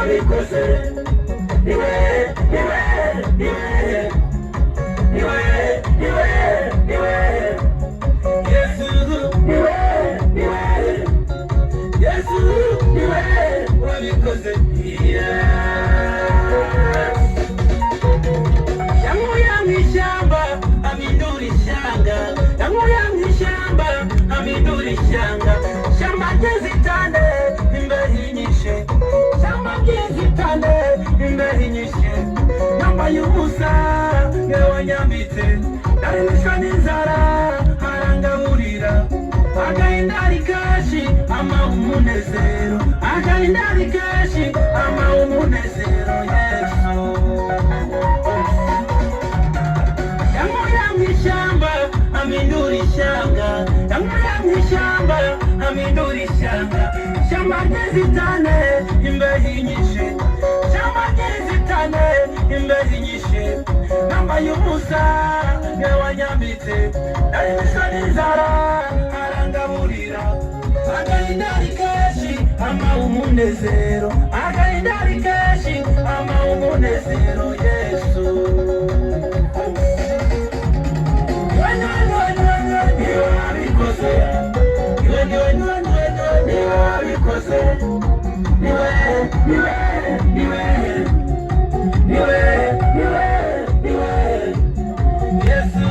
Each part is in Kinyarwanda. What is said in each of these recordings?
wabikoze, niwe, niwe, niwe, niwe, niwe, niwe, Yesu, niwe, niwe, Yesu, niwe, wabikoze, yankuye mw'ishyamba amindura ishyanga, yankuye mw'ishyamba amindura ishyanga, shyamba ry'inzitane imbeho inyishe, shyamba ry'inzitane imbeho inyishe, yambaye ubusa niwe wanyambitse, narimishwe n'inzara arangaburira, agahinda ari kenshi ama umunezero, agahinda ari kenshi ama umunezero, Yesu. Yankuye mw'ishyamba amindura ishyanga, yankuye mw'ishyamba amindura ishyanga, shyamba ry'inzitane imbeho inyishe, shyamba ry'inzitane imbeho inyishe, nambaye ubusa niwe wanyambitse, narimishwe n'inzara arangaburira, agahinda ari kenshi ama umunezero, agahinda ari kenshi ama umunezero, Yesu. Niwe wabikoze, niwe, niwe, niwe, niwe, niwe wabikoze, niwe, niwe, niwe, niwe, niwe, niwe, Yesu,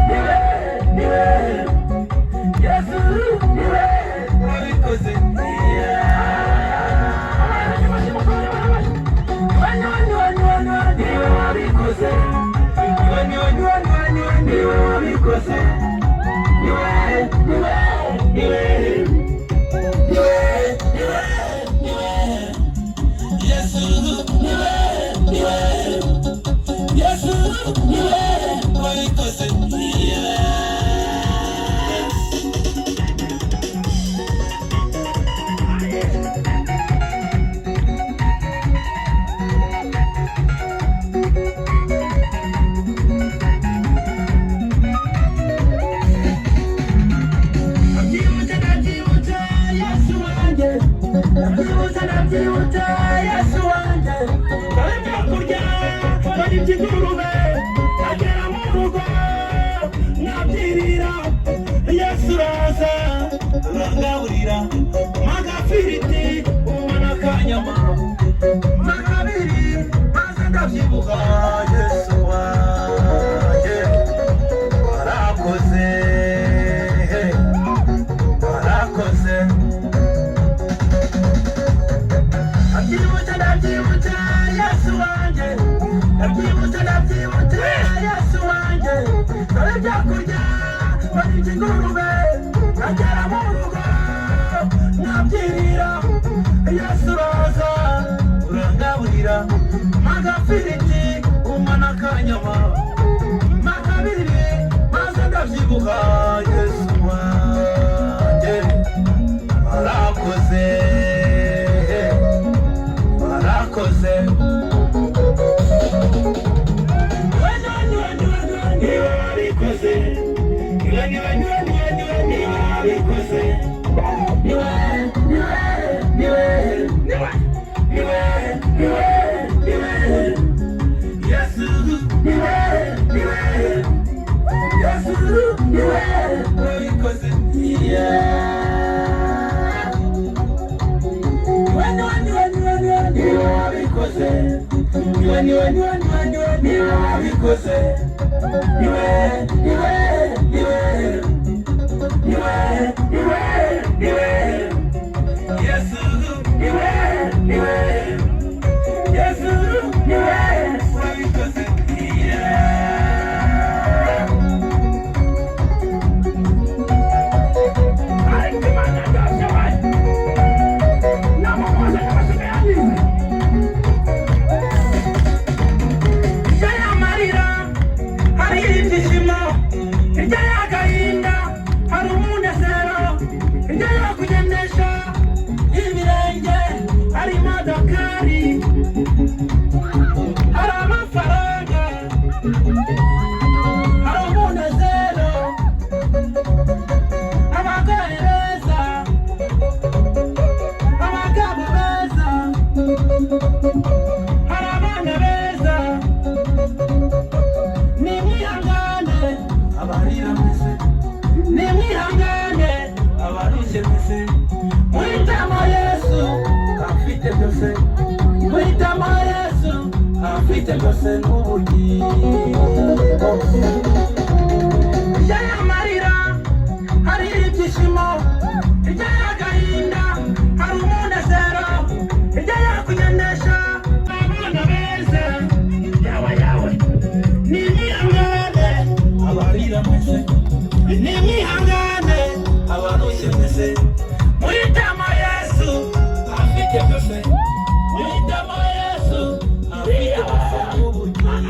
niwe, niwe, Yesu, niwe wabikoze, niwe wabikoze, niwe wabikoze, niwe, niwe, niwe, niwe, niwe, niwe, Yesu, niwe, niwe, Yesu, niwe wabikoze, nabyibuta Yesu wanje, ndabona kurya baribye ingurube, agera mu rugo nabyirira, Yesu uraza urangaburira, magafiriti ubona akanyama, magabiri maze ndabyibuha, Yesu wanje warakoze, warakoze. Nabyibuta Yesu wanje, nabyibuta Yesu wanje, dore byakurya baribye ingurube, agera mu rugo nabyirira, Yesu uraza urangaburira, magafiriti umana akanyama, makabiri maze ndabyibuha, Yesu wanje warakoze, warakoze. Niwe wabikoze, niwe, niwe, niwe, niwe, niwe wabikoze, niwe, niwe, niwe, niwe, niwe, niwe, niwe, Yesu, niwe, niwe, Yesu, niwe wabikoze, niwe wabikoze, niwe, niwe, niwe, niwe, niwe, niwe wabikoze, niwe, niwe, niwe, niwe, niwe, niwe, Yesu, niwe, niwe, Yesu, niwe wabikoze, byose guhitamo Yesu afite byose n'ubugingo. Hirya y'amarira hari ibyishimo, hirya y'agahinda hari umunezero, hirya yo kugendesha abana beza yawe nimwihangane abarira mwese, nimwihangane abarushye mwese, muhitamo Yesu afite byose, muhitamo Yesu afite byose n'ubugingo.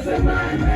Semana